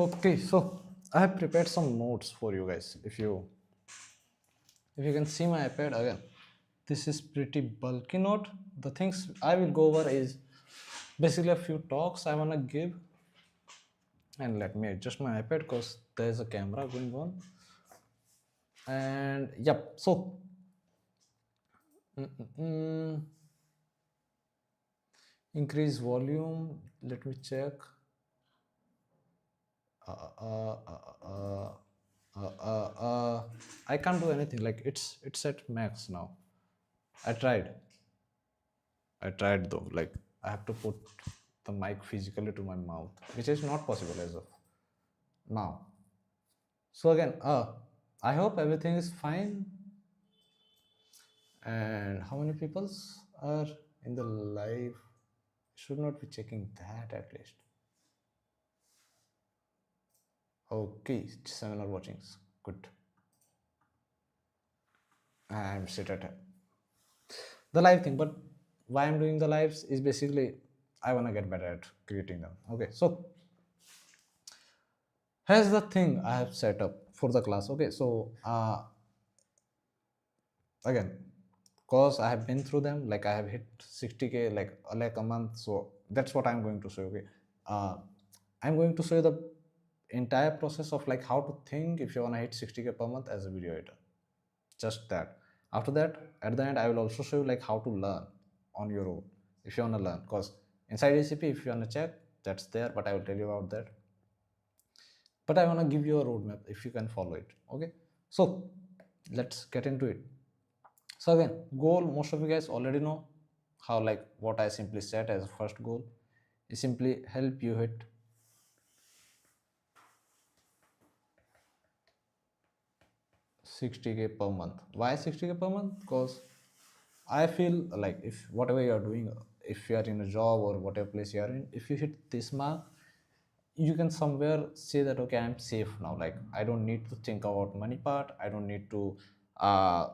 Okay, so I have prepared some notes for you guys. If you can see my iPad again, this is pretty bulky note. The things I will go over is basically a few talks I wanna give, and let me adjust my iPad because there's a camera going on. And yep, so mm, increase volume. Let me check. Uh, uh, uh, uh, I can't do anything. Like it's at max now. I tried. I tried though. Like I have to put the mic physically to my mouth, which is not possible as of now. So again, I hope everything is fine. And how many peoples are in the live? Should not be checking that at least. Okay, 7 are watching. Good. I'm sit at the live thing, but why I'm doing the lives is basically I wanna get better at creating them. Okay, so here's the thing I have set up for the class. Okay, so again, cause I have been through them, like I have hit 60K like a month, so that's what I'm going to show. Okay, uh, I'm going to show you the entire process of like how to think if you want to hit 60K per month as a video editor. Just that. After that, at the end, I will also show you like how to learn on your own if you want to learn, because inside ACP, if you want to check, that's there, but I will tell you about that. But I want to give you a roadmap if you can follow it. Okay, so let's get into it. So again, goal, most of you guys already know how, like what I simply set as a first goal is simply help you hit 60K per month. Why 60K per month? Because I feel like if whatever you are doing, if you are in a job or whatever place you are in, if you hit this mark, you can somewhere say that okay, I'm safe now. Like I don't need to think about money part. I don't need to uh,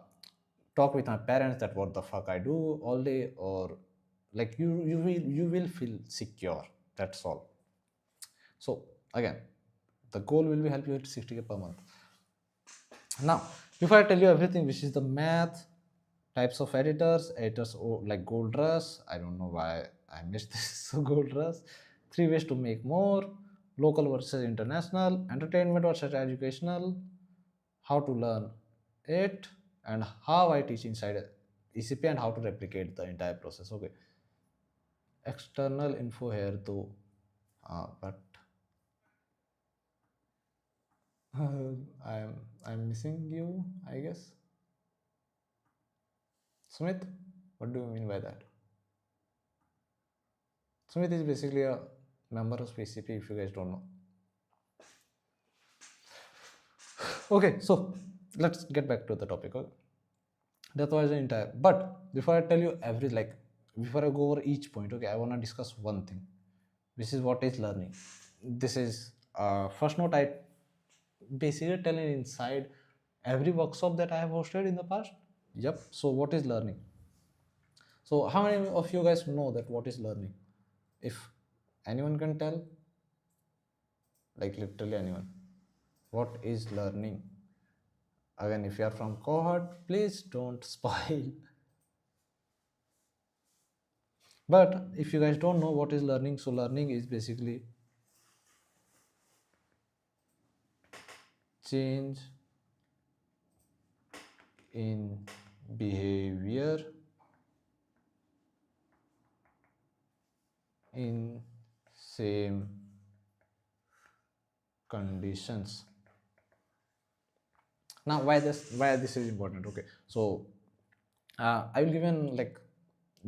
talk with my parents that what the fuck I do all day, or like you will feel secure. That's all. So again, the goal will be help you hit 60K per month. Now, before I tell you everything, which is the math, types of editors like Gold Rush. I don't know why I missed this. So Gold Rush, 3 ways to make more, local versus international, entertainment versus educational, how to learn it, and how I teach inside ECP and how to replicate the entire process. Okay, external info here though, but I'm missing you, I guess. Smith, what do you mean by that? Smith is basically a member of PCP if you guys don't know. Okay, so let's get back to the topic. Okay? That was the entire. But before I tell you before I go over each point, okay, I want to discuss one thing. This is what is learning. This is first note I basically telling inside every workshop that I have hosted in the past. Yep. So what is learning? So how many of you guys know that what is learning? If anyone can tell, like literally anyone, what is learning? Again, if you are from cohort, please don't spoil. But if you guys don't know what is learning, so learning is basically change in behavior in same conditions. Now why this is important? Okay, so I will give an like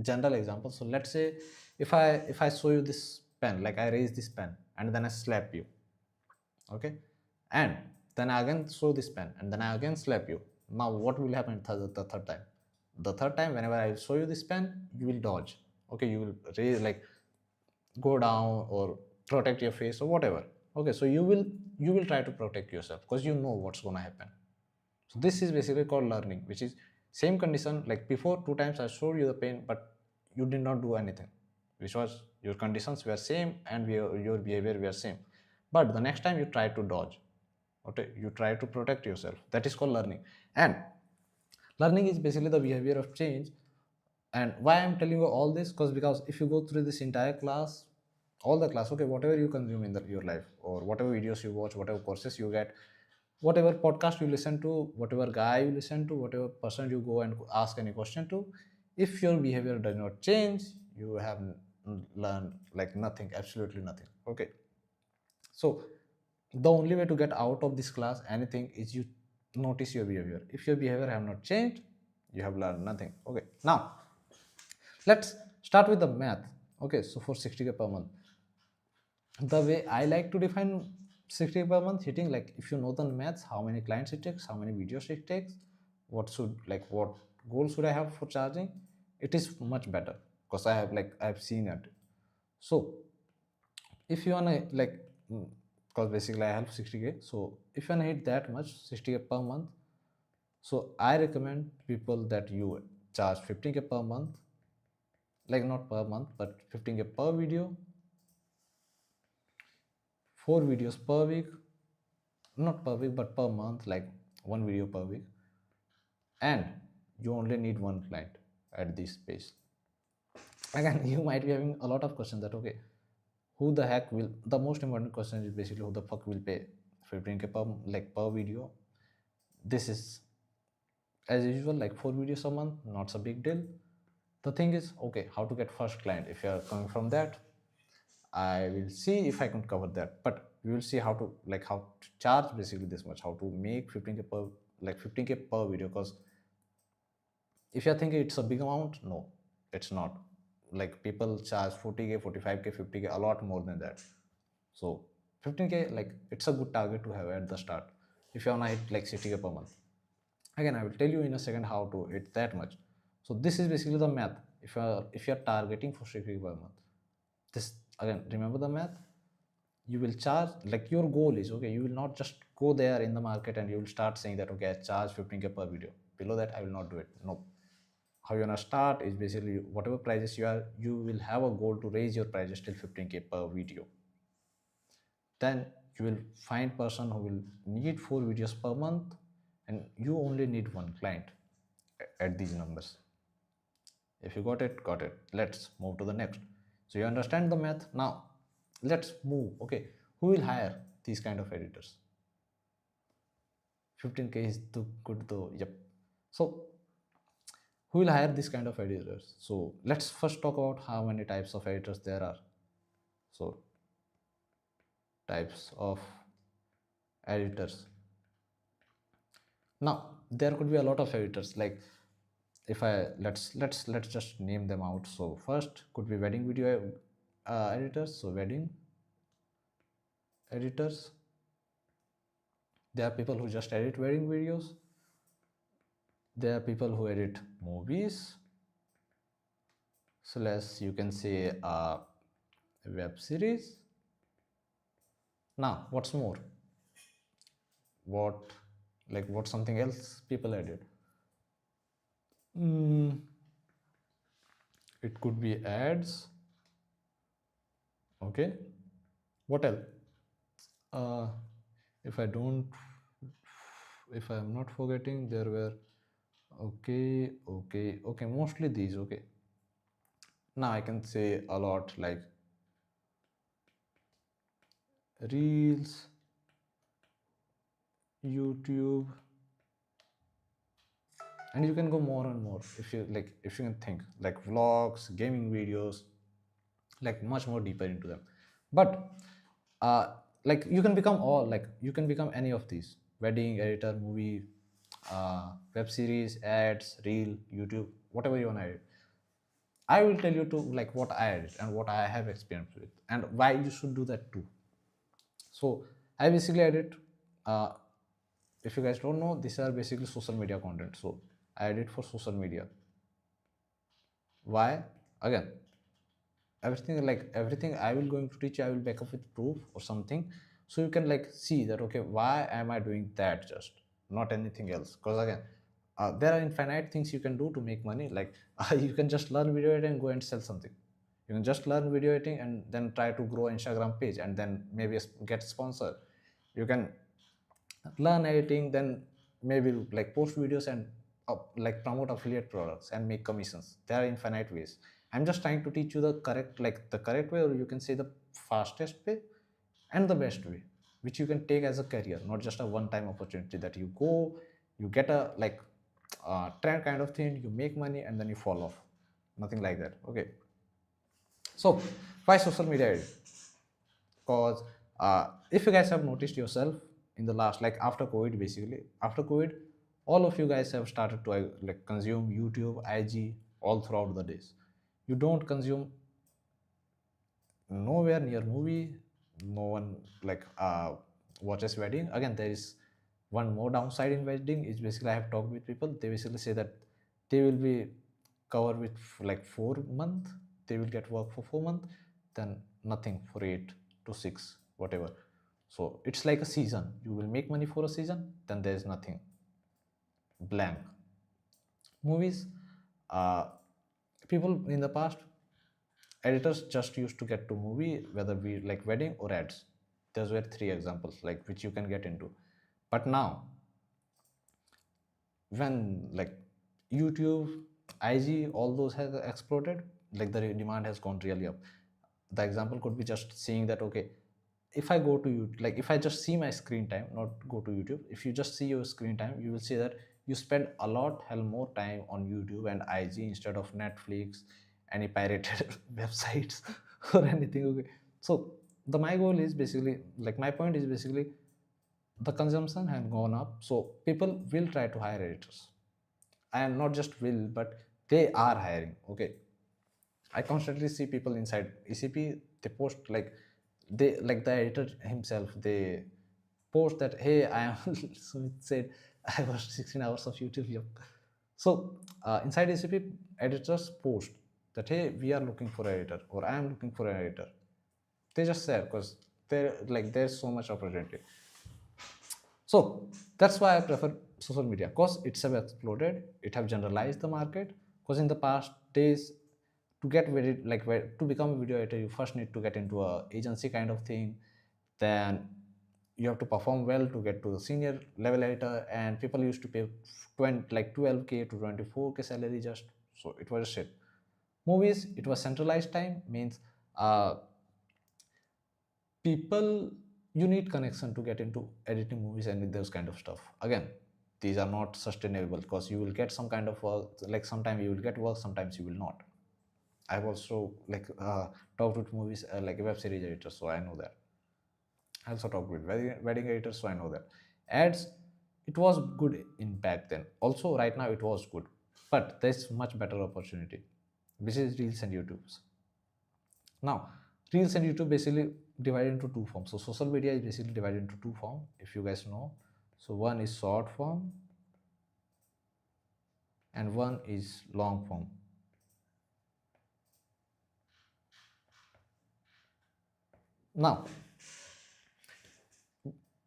general example. So let's say if I show you this pen, like I raise this pen and then I slap you, okay, and then I again show this pen and then I again slap you. Now what will happen the third time? The third time, whenever I show you this pen, you will dodge. Okay, you will raise, like go down or protect your face or whatever. Okay, so you will try to protect yourself because you know what's going to happen. So this is basically called learning, which is same condition. Like before, 2 times I showed you the pain, but you did not do anything, which was your conditions were same and your behavior were same. but the next time you try to dodge, okay, you try to protect yourself. That is called learning. And learning is basically the behavior of change. And why I'm telling you all this, because if you go through this entire class, all the class, okay, whatever you consume in your life, or whatever videos you watch, whatever courses you get, whatever podcast you listen to, whatever guy you listen to, whatever person you go and ask any question to, if your behavior does not change, you have learned like nothing, absolutely nothing. Okay, so the only way to get out of this class anything is you notice your behavior. If your behavior have not changed, you have learned nothing. Okay, now let's start with the math. Okay, so for 60K per month, the way I like to define 60K per month hitting, like if you know the maths, how many clients it takes, how many videos it takes, what goal should I have for charging, it is much better, because I've seen it. So if you wanna because basically I have 60K, so if you wanna hit that much 60K per month, so I recommend people that you charge 15K per month, like not per month but 15K per video, 4 videos per week, not per week but per month, like 1 video per week, and you only need one client at this pace. Again, you might be having a lot of questions that okay, who the heck will, the most important question is basically who the fuck will pay 15K per per video. This is as usual, like 4 videos a month, not a big deal. The thing is, okay, how to get first client. If you are coming from that, I will see if I can cover that, but we will see how to charge basically this much, how to make 15K per 15K per video. Because if you're thinking it's a big amount, no, it's not. Like people charge 40K, 45K, 50K, a lot more than that. So 15K, like it's a good target to have at the start if you wanna hit like 60K per month. Again, I will tell you in a second how to hit that much. So this is basically the math. If you're targeting for 60K per month, this again, remember the math. You will charge, like your goal is okay, you will not just go there in the market and you will start saying that okay, I charge 15K per video, below that I will not do it. No, how you're gonna start is basically whatever prices you will have a goal to raise your prices till 15K per video. Then you will find person who will need 4 videos per month, and you only need one client at these numbers. If you got it, let's move to the next. So you understand the math. Now let's move. Okay, who will hire these kind of editors? 15K is too good though. Yep. So who will hire this kind of editors? So let's first talk about how many types of editors there are. So types of editors. Now there could be a lot of editors. Like if I let's just name them out. So first could be wedding video editors. So wedding editors. There are people who just edit wedding videos. There are people who edit movies slash you can say web series. Now what's more, what's something else people edit? It could be ads. Okay, what else? uh, if I don't, if I'm not forgetting, there were okay, mostly these. Okay, now I can say a lot like reels, YouTube, and you can go more and more if you can think like vlogs, gaming videos, like much more deeper into them. But like you can become all, like you can become any of these: wedding editor, movie, web series, ads, reel, YouTube, whatever you want to edit. I will tell you to like what I edit and what I have experience with and why you should do that too. So I basically edit, uh, if you guys don't know, these are basically social media content. So I edit for social media. Why? Again, everything I will going to teach you, I will back up with proof or something, so you can like see that okay, why am I doing that, just not anything else. Because again, there are infinite things you can do to make money. Like you can just learn video editing and go and sell something. You can just learn video editing and then try to grow Instagram page and then maybe get sponsored. You can learn editing, then maybe like post videos and like promote affiliate products and make commissions. There are infinite ways. I'm just trying to teach you the correct, like the correct way, or you can say the fastest way and the best way, which you can take as a career, not just a one-time opportunity that you go, you get a like trend kind of thing, you make money and then you fall off. Nothing like that. Okay. So why social media? Because if you guys have noticed yourself in the last, like after COVID, basically after COVID, all of you guys have started to like consume YouTube, IG all throughout the days. You don't consume nowhere near movie. No one like watches wedding. Again, there is one more downside in wedding is basically I have talked with people, they basically say that they will be covered with like 4 month, they will get work for 4 month, then nothing for 8 to 6 whatever. So it's like a season, you will make money for a season, then there is nothing, blank. Movies, uh, people in the past, editors just used to get to movie whether we like wedding or ads. Those were three examples like which you can get into. But now when like YouTube, IG, all those have exploded, like the demand has gone really up. The example could be just seeing that okay, if I go to you, like if I just see my screen time, not go to YouTube, if you just see your screen time, you will see that you spend a lot hell more time on YouTube and IG instead of Netflix, any pirated websites or anything. Okay, so the my goal is basically like my point is basically the consumption has gone up, so people will try to hire editors. And not just will, but they are hiring. Okay, I constantly see people inside ECP, they post like they like the editor himself, they post that hey I am so it said I watched 16 hours of YouTube. Yep. So inside ECP, editors post that hey we are looking for an editor or I am looking for an editor. They just say because there like there's so much opportunity. So that's why I prefer social media because it's have exploded, it have generalized the market. Because in the past days, to get very like to become a video editor, you first need to get into a agency kind of thing. Then you have to perform well to get to the senior level editor, and people used to pay 20 like 12K to 24K salary just. So it was a shit. Movies, it was centralized time means people, you need connection to get into editing movies and those kind of stuff. Again, these are not sustainable because you will get some kind of work, like sometimes you will get work, sometimes you will not. I've also like talked with movies like web series editors, so I know that. I also talked with wedding editors, so I know that. Ads, it was good in back then, also right now it was good, but there's much better opportunity, which is reels and YouTubes. Now, Reels and YouTube basically divided into two forms. So social media is basically divided into two forms, if you guys know. So one is short form and one is long form. Now,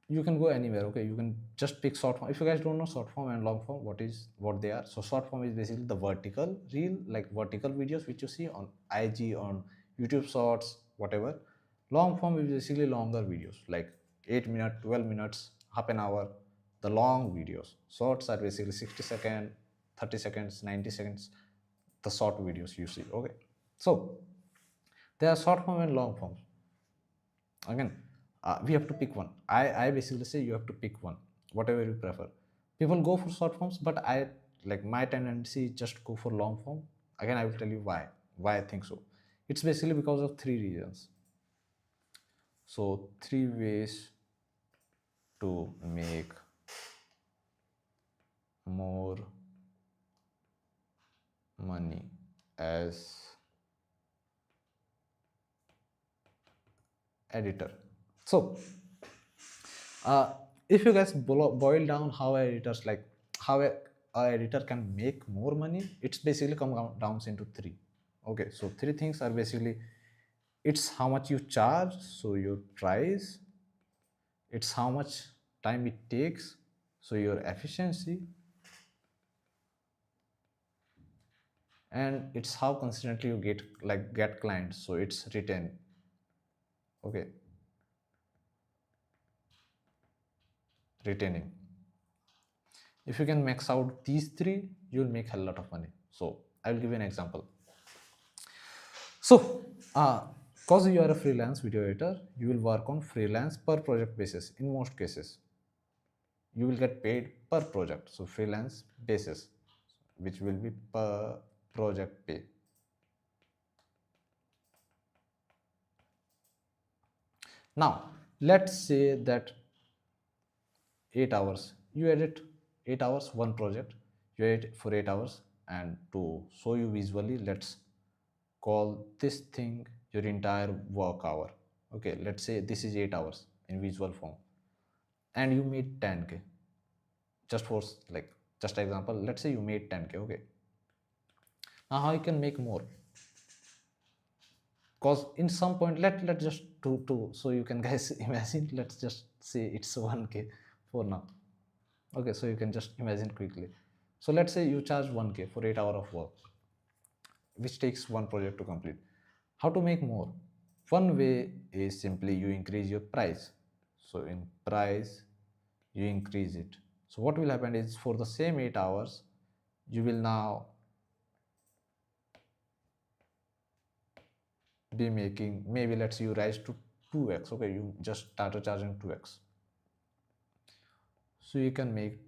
you can go anywhere. Okay, you can just pick short form. If you guys don't know short form and long form, what they are. So short form is basically the vertical reel, like vertical videos which you see on IG, on YouTube Shorts, whatever. Long form is basically longer videos, like 8 minutes, 12 minutes, half an hour. The long videos. Shorts are basically 60 seconds, 30 seconds, 90 seconds. The short videos you see. Okay, so there are short form and long form. Again, we have to pick one. I basically say you have to pick one, whatever you prefer. People go for short forms, but I like my tendency is just go for long form. Again, I will tell you why I think so. It's basically because of three reasons. So three ways to make more money as editor. So uh, if you guys boil down how editors like how a editor can make more money, it's basically come down into three. Okay, so three things are basically, it's how much you charge, so your price, it's how much time it takes, so your efficiency, and it's how consistently you get clients, so it's retain. Okay, retaining. If you can max out these three, you'll make a lot of money. So I will give you an example. So because you are a freelance video editor, you will work on freelance per project basis. In most cases you will get paid per project, so freelance basis, which will be per project pay. Now let's say that 8 hours you edit, 8 hours one project, you edit for 8 hours, and to show you visually, let's call this thing your entire work hour. Okay, let's say this is 8 hours in visual form, and you made 10k. Just for like, just example, let's say you made 10k. Okay, now how you can make more? Because in some point, let's just to so you can guys imagine, let's just say it's 1k for now. Okay, so you can just imagine quickly. So let's say you charge 1k for 8 hour of work, which takes one project to complete. How to make more? One way is simply you increase your price. So in price, you increase it. So what will happen is, for the same 8 hours, you will now be making, maybe let's you rise to 2x. Okay, you just started charging 2x. So you can make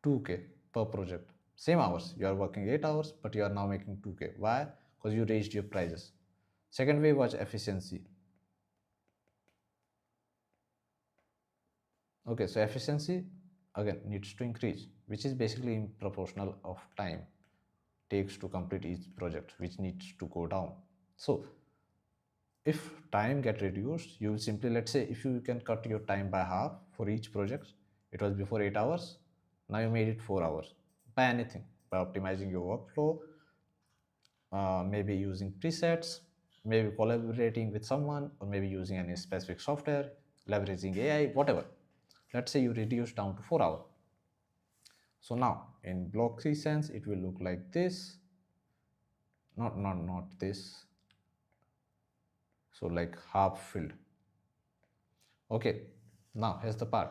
2k per project. Same hours, you are working 8 hours, but you are now making 2k. Why? Because you raised your prices. Second way was efficiency. Okay, so efficiency again needs to increase, which is basically in proportional of time takes to complete each project, which needs to go down. So if time get reduced, you will simply, let's say if you can cut your time by half for each project, it was before 8 hours, now you made it 4 hours by anything, by optimizing your workflow, maybe using presets, maybe collaborating with someone, or maybe using any specific software, leveraging AI, whatever. Let's say you reduce down to 4 hours. So now in blocky sense, it will look like this. Not this. So like half filled. Okay. Now here's the part.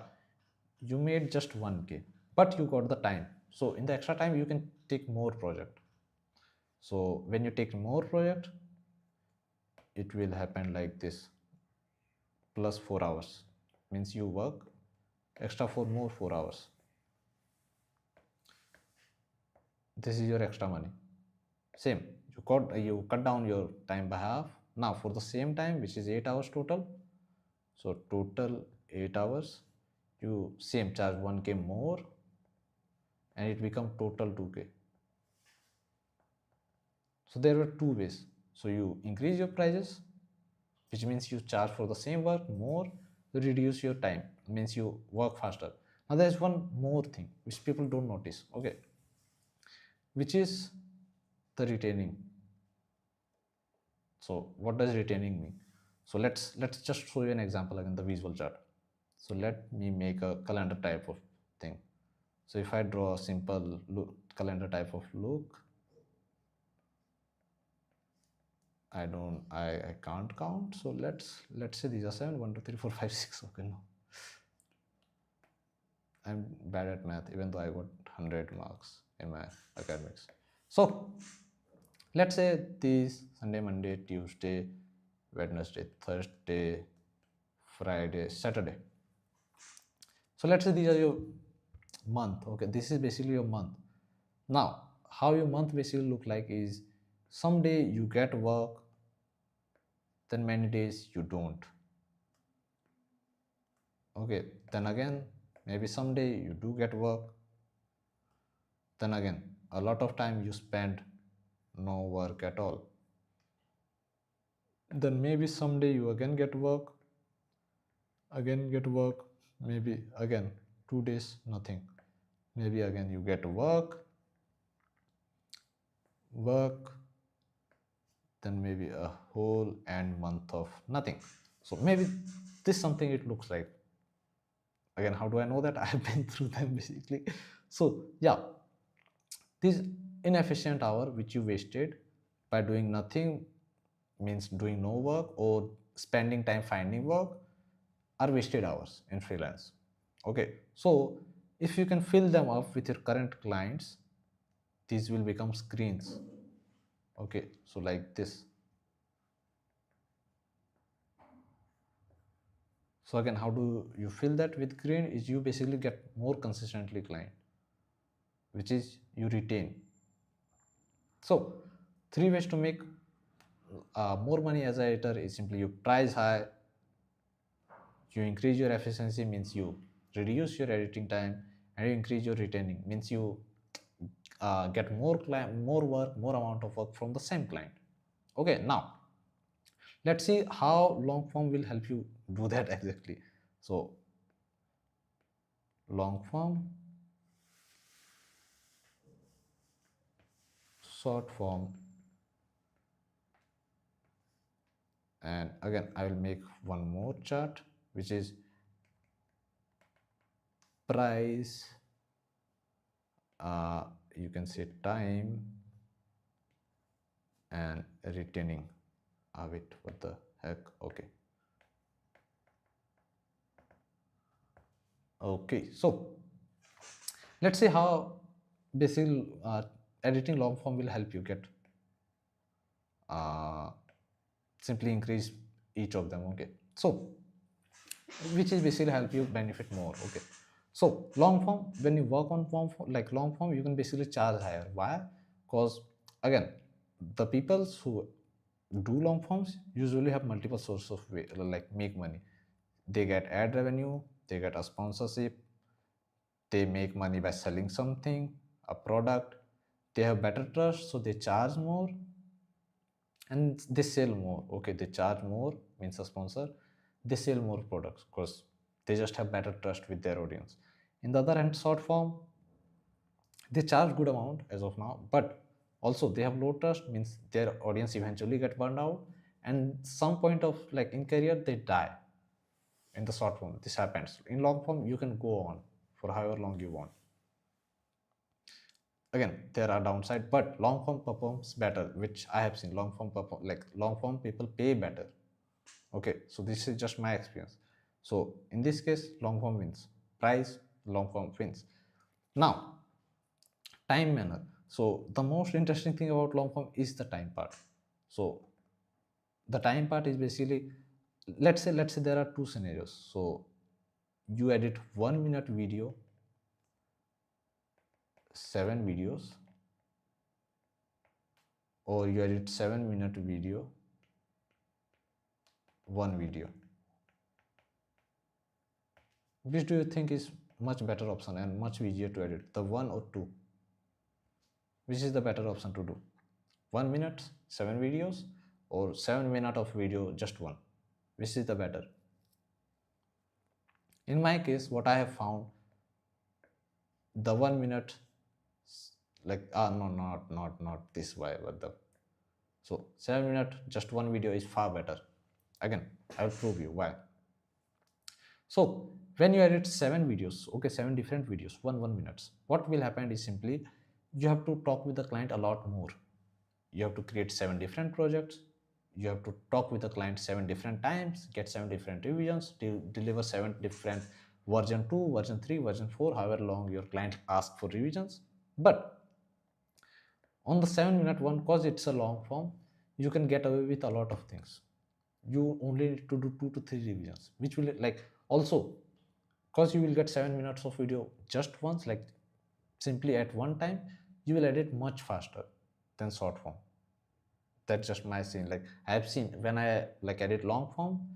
You made just 1k, but you got the time. So in the extra time, you can take more project. So when you take more project, it will happen like this. Plus 4 hours means you work extra for more 4 hours. This is your extra money. Same, you cut down your time by half. Now for the same time, which is 8 hours total, so total 8 hours, you same charge 1k more, and it become total 2k. So there were two ways. So you increase your prices, which means you charge for the same work more. You reduce your time, means you work faster. Now there's one more thing which people don't notice. Okay, which is the retaining. So what does retaining mean? So let's just show you an example again, the visual chart. So let me make a calendar type of thing. So if I draw a simple calendar type of look, I can't count. So let's say these are 7, 1 2 3 4 5 6. Okay, no, I'm bad at math, even though I got 100 marks in my academics. So let's say these Sunday, Monday, Tuesday, Wednesday, Thursday, Friday, Saturday. So let's say these are your month. Okay, this is basically your month. Now how your month basically look like is, someday you get work, then many days you don't. Okay, then again maybe someday you do get work, then again a lot of time you spend no work at all. Then maybe someday you again get work, maybe again 2 days nothing, maybe again you get work, then maybe a whole and month of nothing. So maybe this something it looks like. Again, how do I know that? I have been through them basically. So yeah, this inefficient hour which you wasted by doing nothing, means doing no work or spending time finding work, are wasted hours in freelance. Okay, so if you can fill them up with your current clients, these will become screens. Okay, so like this. So again, how do you fill that with green is you basically get more consistently client, which is you retain. So three ways to make more money as an editor is simply you price high, you increase your efficiency, means you reduce your editing time, and you increase your retaining, means you get more client, more work, more amount of work from the same client. Okay, now let's see how long form will help you do that exactly. So long form, short form, and again I will make one more chart which is price, uh, you can say time and retaining. Wait, what the heck? Okay, okay, so let's see how basically editing long form will help you get uh, simply increase each of them. Okay, so which is basically help you benefit more. Okay, so long form, when you work on form, like long form, you can basically charge higher. Why? Because again, the people who do long forms usually have multiple sources of way, like make money. They get ad revenue, they get a sponsorship, they make money by selling something, a product, they have better trust, so they charge more and they sell more. Okay, they charge more means a sponsor, they sell more products because they just have better trust with their audience. In the other hand, short form, they charge good amount as of now, but also they have low trust, means their audience eventually get burned out, and some point of like in career they die. In the short form this happens. In long form you can go on for however long you want. Again, there are downside, but long form performs better, which I have seen. Long form perform, like long form people pay better. Okay, so this is just my experience. So in this case, long form wins. Price, long form wins. Now, time manner. So the most interesting thing about long form is the time part. So the time part is basically, let's say there are two scenarios. So you edit 1 minute video, 7 videos, or you edit 7 minute video, one video. Which do you think is much better option and much easier to edit, the one or two? Which is the better option to do? 1 minute, 7 videos, or 7 minutes of video, just one? Which is the better? In my case, what I have found, the 1 minute, like no, not this way, but the, so 7 minutes, just one video is far better. Again, I will prove you why. So when you edit 7 videos, okay, 7 different videos, 1 minutes, what will happen is simply you have to talk with the client a lot more. You have to create 7 different projects. You have to talk with the client 7 different times, get 7 different revisions, deliver 7 different version 2, version 3, version 4, however long your client asks for revisions. But on the 7 minute one, because it's a long form, you can get away with a lot of things. You only need to do 2 to 3 revisions, which will like also, because you will get 7 minutes of video just once, like simply at one time, you will edit much faster than short form. That's just my scene. Like I have seen when I like edit long form,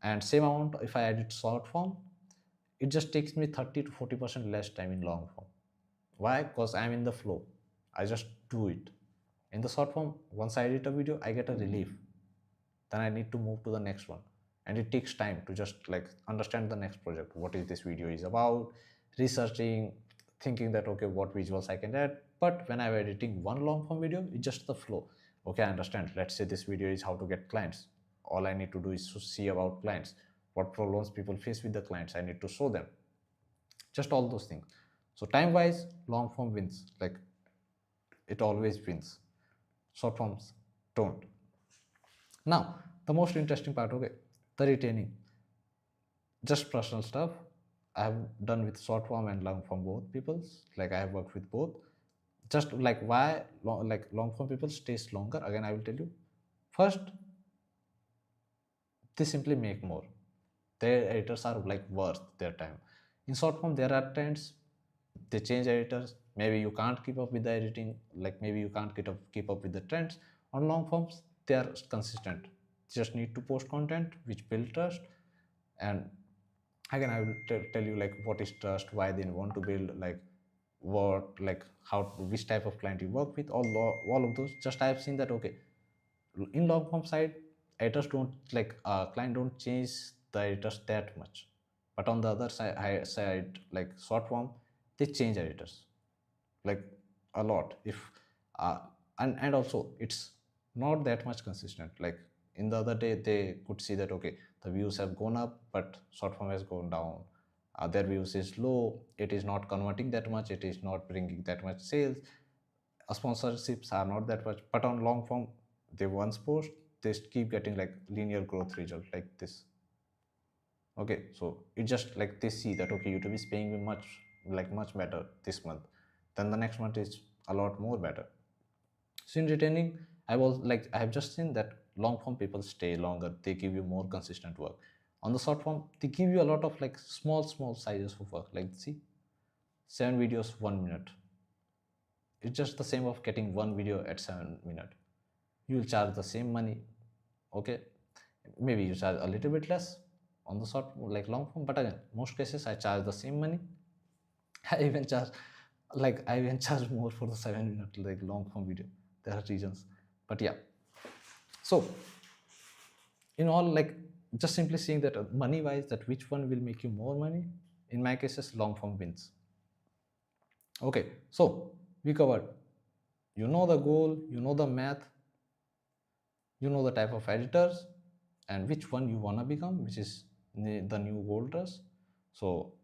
and same amount if I edit short form, it just takes me 30 to 40% less time in long form. Why? Because I'm in the flow, I just do it. In the short form, once I edit a video, I get a relief, then I need to move to the next one, and it takes time to just like understand the next project, what is this video is about, researching, thinking that okay, what visuals I can add. But when I'm editing one long form video, it's just the flow. Okay, I understand, let's say this video is how to get clients, all I need to do is to see about clients, what problems people face with the clients, I need to show them, just all those things. So time wise, long form wins. Like it always wins. Short forms don't. Now, the most interesting part, okay, the retaining. Just personal stuff. I have done with short form and long form both peoples. Like I have worked with both. Just like why long form people stays longer. Again, I will tell you. First, they simply make more. Their editors are like worth their time. In short form, there are trends. They change editors. Maybe you can't keep up with the editing. Like maybe you can't keep up with the trends. On long forms, they are consistent. Just need to post content which build trust. And again, I will tell you like what is trust, why they want to build, like what, like how, which type of client you work with, all of those. Just I have seen that, okay, in long form side, editors don't like client don't change the editors that much, but on the other side like short form, they change editors like a lot. If uh, and also it's not that much consistent. Like in the other day they could see that, okay, the views have gone up but short form has gone down. Their views is low, it is not converting that much, it is not bringing that much sales. Sponsorships are not that much, but on long form, they once post, they keep getting like linear growth result like this. Okay, so it just like they see that, okay, YouTube is paying me much better this month, then the next month is a lot more better. So in retaining, I have just seen that long form people stay longer, they give you more consistent work. On the short form, they give you a lot of like small sizes of work. Like see, 7 videos 1 minute. It's just the same of getting one video at 7 minutes. You will charge the same money. Okay, maybe you charge a little bit less on the short like long form, but again, most cases I charge the same money. I even charge more for the 7 minute like long form video. There are reasons, but yeah. So in all, like just simply seeing that money wise, that which one will make you more money, in my cases long form wins. Okay, so we covered, you know the goal, you know the math, you know the type of editors, and which one you wanna become, which is the new gold rush. So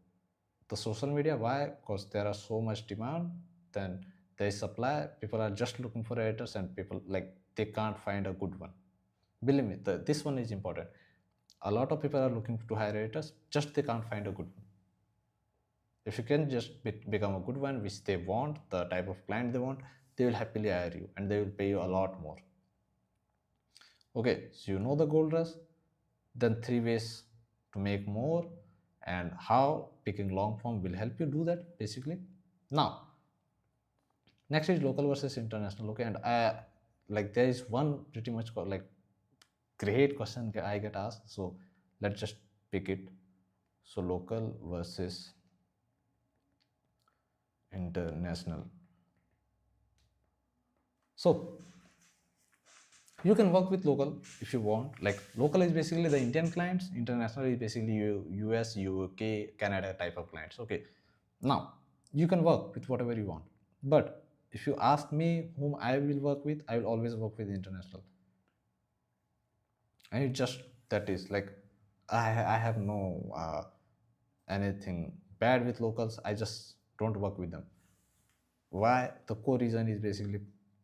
the social media, why? Because there are so much demand, then there is supply. People are just looking for editors, and people like they can't find a good one. Believe me, this one is important. A lot of people are looking to hire editors, just they can't find a good one. If you can just become a good one, which they want, the type of client they want, they will happily hire you and they will pay you a lot more. Okay, so you know the gold rush, then 3 ways to make more, and how picking long form will help you do that basically. Now, next is local versus international. Okay, and I like there is one pretty much like great question I get asked. So let's just pick it. So local versus international. So you can work with local if you want. Like local is basically the Indian clients, international is basically US, UK, Canada type of clients. Okay, now you can work with whatever you want, but if you ask me whom I will work with, I will always work with international. And it just that is like I have no anything bad with locals, I just don't work with them. Why? The core reason is basically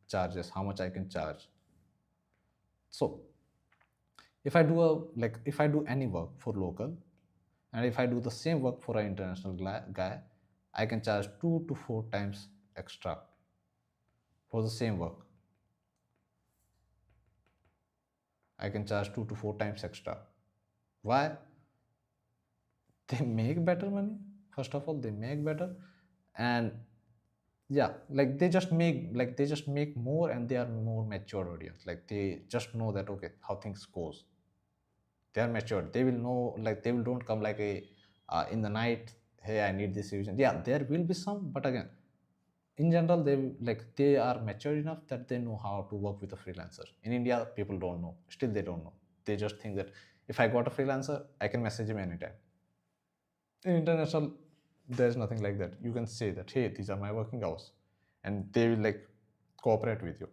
charges, how much I can charge. So if I do any work for local, and if I do the same work for an international guy, I can charge 2 to 4 times extra for the same work. I can charge 2 to 4 times extra. Why? They make better money. First of all, they make better, and yeah, they just make more, and they are more mature audience. Like they just know that, okay, how things goes. They are matured, they will know, like they will don't come like a in the night, hey, I need this revision. Yeah, there will be some, but again, in general, they are mature enough that they know how to work with a freelancer. In India, people don't know, still they don't know. They just think that if I got a freelancer, I can message him anytime. In international, there's nothing like that. You can say that, hey, these are my working hours, and they will like cooperate with you.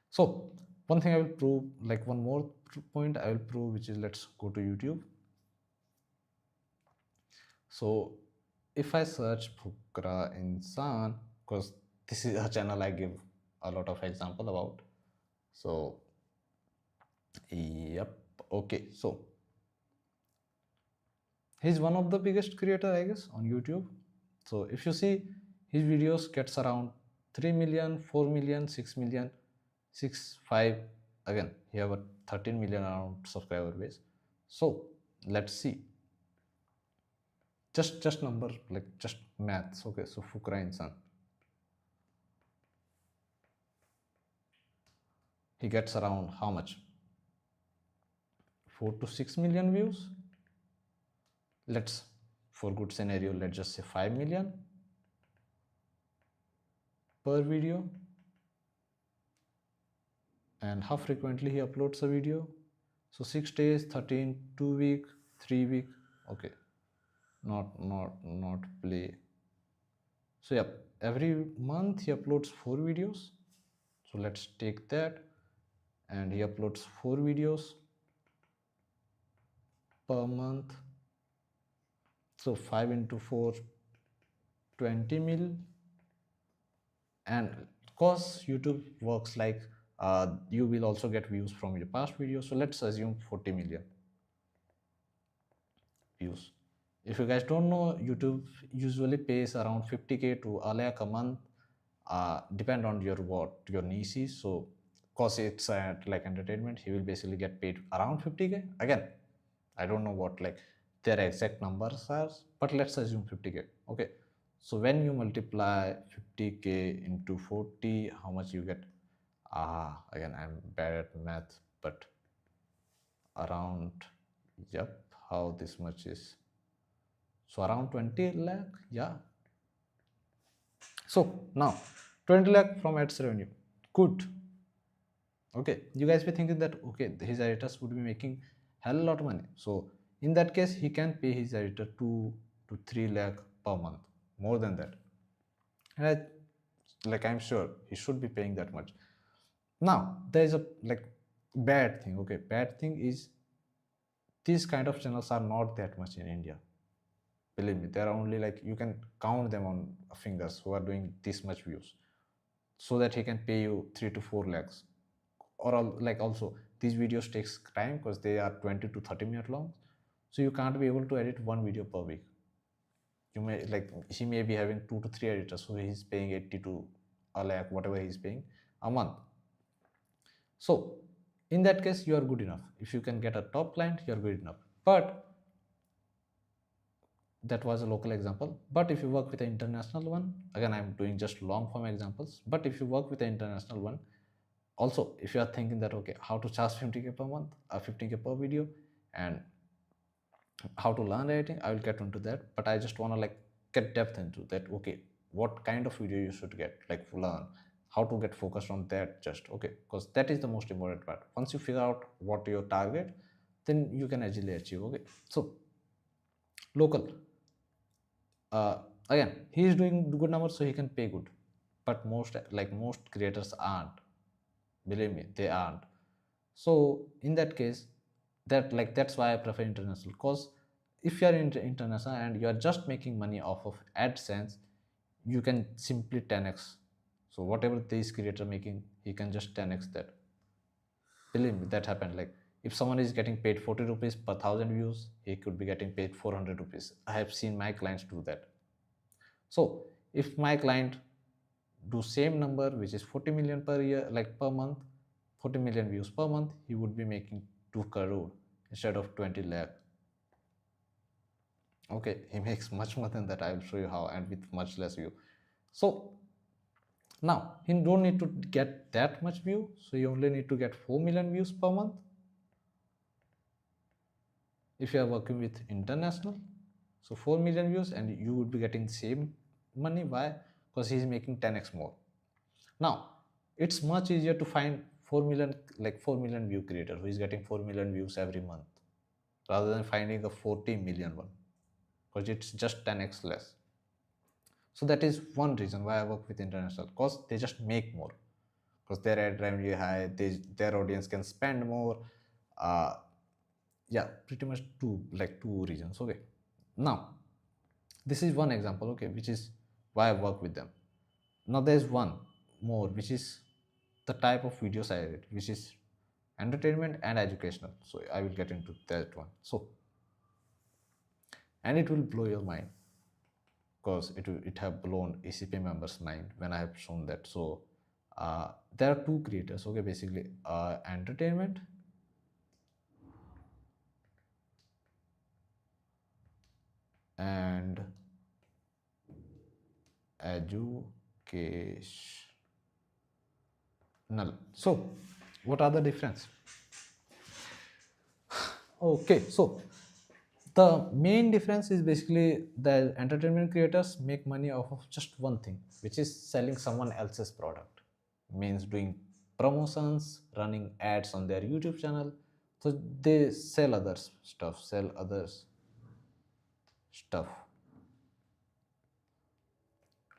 So one thing I will prove, like one more point I will prove, which is, let's go to YouTube. So if I search Phukra Insan, because this is a channel I give a lot of example about. So yep, okay, so he's one of the biggest creator I guess on YouTube. So if you see, his videos gets around 3 million, 4 million, 6 million, 6 5, again he have a 13 million around subscriber base. So let's see, just number, like just maths. Okay, so Fukra insan, he gets around how much, 4 to 6 million views. Let's, for good scenario, let's just say 5 million per video. And how frequently he uploads a video? So 6 days, 13, 2 week, 3 week. Okay, not play. So yeah, every month he uploads 4 videos. So let's take that, and he uploads 4 videos per month. So 5 into 4, 20 mil. And because YouTube works like you will also get views from your past videos, so let's assume 40 million views. If you guys don't know, YouTube usually pays around 50k to a lakh a month, depend on your what your niche is. So cause it's like entertainment, he will basically get paid around 50k. Again, I don't know what like their exact numbers are, but let's assume 50k. Okay, so when you multiply 50k into 40, how much you get? Again, I'm bad at math, but around, yep, how this much is, so around 20 lakh. Yeah, so now 20 lakh from ads revenue, good. Okay, you guys be thinking that okay, his editors would be making hell lot of money. So in that case, he can pay his editor 2 to 3 lakh per month, more than that. And like I'm sure he should be paying that much. Now there is a like bad thing. Okay, bad thing is these kind of channels are not that much in India. Believe me, there are only like, you can count them on fingers who are doing this much views, so that he can pay you 3 to 4 lakhs. Or like also these videos takes time because they are 20 to 30 minute long, so you can't be able to edit one video per week. You may like, he may be having 2 to 3 editors, so he's paying 80 to a lakh, whatever he's paying a month. So in that case, you are good enough. If you can get a top client, you are good enough. But that was a local example. But if you work with an international one, again I'm doing just long form examples, but if you work with an international one, also if you are thinking that okay, how to charge 50k per month or 15k per video, and how to learn editing, I will get into that. But I just want to like get depth into that. Okay, what kind of video you should get, like learn how to get focused on that, just okay, because that is the most important part. Once you figure out what your target, then you can easily achieve. Okay, so local, again he is doing good numbers, so he can pay good. But most creators aren't, believe me, they aren't. So in that case, that's why I prefer international. Because if you are international and you are just making money off of AdSense, you can simply 10x. So whatever this creator making, he can just 10x that. Believe me, that happened. Like if someone is getting paid 40 rupees per 1,000 views, he could be getting paid 400 rupees. I have seen my clients do that. So if my client do same number, which is 40 million per year, like per month, 40 million views per month, he would be making 2 crore instead of 20 lakh. Okay, he makes much more than that. I will show you how, and with much less view. So now he don't need to get that much view, so you only need to get 4 million views per month. If you are working with international, so 4 million views, and you would be getting same money. Why? Because he is making 10x more. Now it's much easier to find 4 million, like 4 million view creator who is getting 4 million views every month, rather than finding a 40 million one, because it's just 10x less. So that is one reason why I work with international, because they just make more, because their ad revenue high, their audience can spend more. Yeah, pretty much two reasons. Okay, now this is one example, okay, which is why I work with them. Now there's one more, which is the type of videos I edit, which is entertainment and educational. So I will get into that one. So, and it will blow your mind, because it have blown ACP members' mind when I have shown that. So there are two creators. Okay, basically entertainment and educational. So what are the difference? Okay, so the main difference is basically the entertainment creators make money off of just one thing, which is selling someone else's product. Means doing promotions, running ads on their YouTube channel. So they sell others stuff, sell others stuff.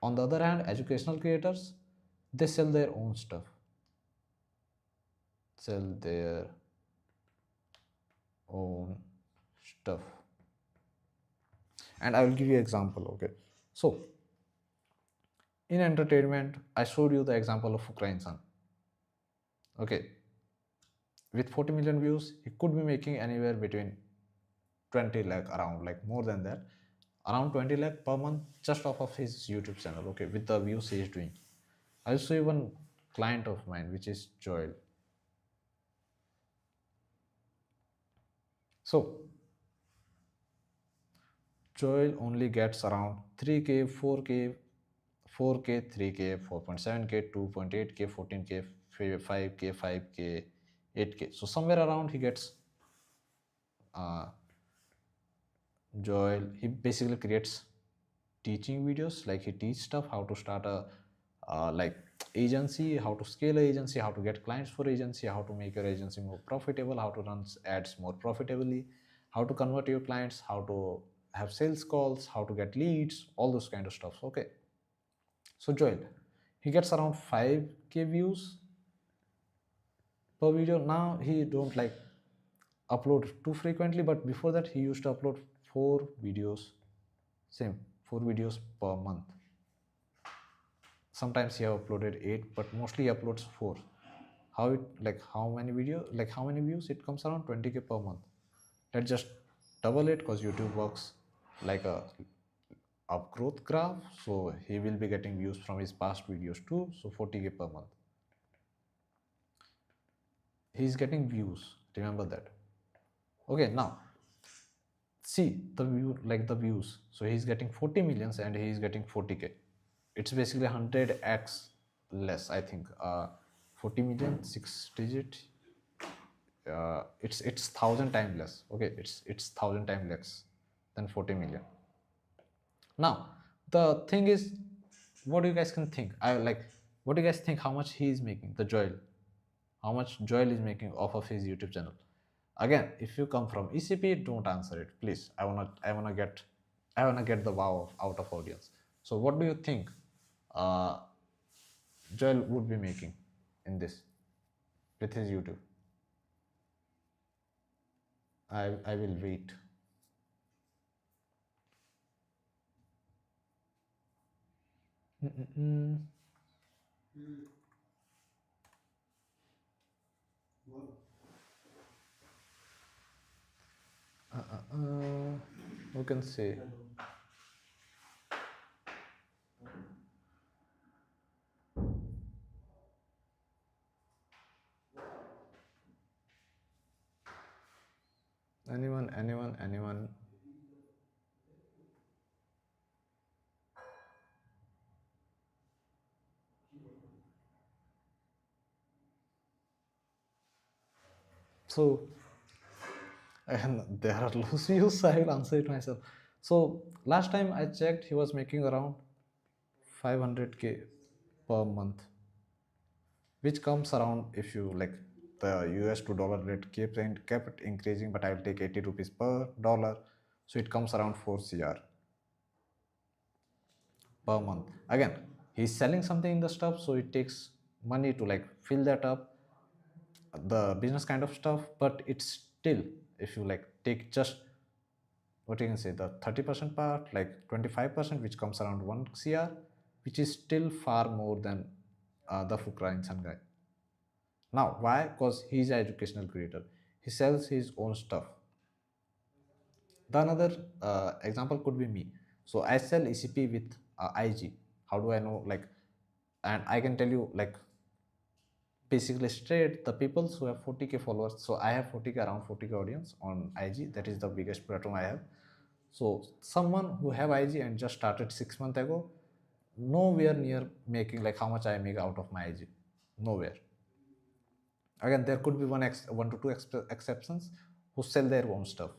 On the other hand, educational creators, they sell their own stuff, sell their own stuff. And I will give you an example. Okay, so in entertainment, I showed you the example of Fukra Insan. Okay, with 40 million views, he could be making anywhere between 20 lakh, around, like more than that, around 20 lakh per month just off of his YouTube channel. Okay, with the views he is doing. I'll show you one client of mine, which is Joel. So Joel only gets around 3k, 4k, 4k, 3k, 4.7k, 2.8k, 14k, 5k, 5k, 8k. So somewhere around he gets uh, Joel. He basically creates teaching videos, like he teach stuff, how to start a like agency, how to scale a agency, how to get clients for agency, how to make your agency more profitable, how to run ads more profitably, how to convert your clients, how to have sales calls, how to get leads, all those kind of stuff. Okay, so Joel, he gets around 5k views per video. Now he don't like upload too frequently, but before that he used to upload 4 videos, same 4 videos per month. Sometimes he have uploaded 8, but mostly he uploads 4. How it, like how many video, like how many views? It comes around 20k per month. Let's just double it, because YouTube works like a upgrowth graph. So he will be getting views from his past videos too. So 40k per month. He's getting views. Remember that. Okay, now see the view, like the views. So he's getting 40 millions and he's getting 40k. It's basically 100x less, I think. 40 million, 6 digit. It's 1,000 times less. Okay, it's 1,000 times less than 40 million. Now the thing is, what do you guys can think? I like, what do you guys think? How much he is making? The Joel, how much Joel is making off of his YouTube channel? Again, if you come from ECP, don't answer it, please. I wanna get the wow out of audience. So what do you think uh, Joel would be making in this with his YouTube? I will wait. Mm-mm-mm. Who can say? Anyone? So, and there are loose views. I will answer it myself. So last time I checked, he was making around 500k per month, which comes around, if you like, the US to dollar rate kept increasing, but I will take 80 rupees per dollar, so it comes around 4 cr per month. Again, he's selling something in the stuff, so it takes money to like fill that up, the business kind of stuff. But it's still, if you like take just, what you can say, the 30% part, like 25%, which comes around 1 cr, which is still far more than the Fukra insan guy. Now, why? Because he's an educational creator. He sells his own stuff. The another example could be me. So I sell ECP with IG. How do I know? Like, and I can tell you like basically straight the people who have 40k followers. So I have 40k, around 40k audience on IG. That is the biggest platform I have. So someone who have IG and just started 6 months ago, nowhere near making like how much I make out of my IG. Nowhere. Again, there could be one to two exceptions who sell their own stuff,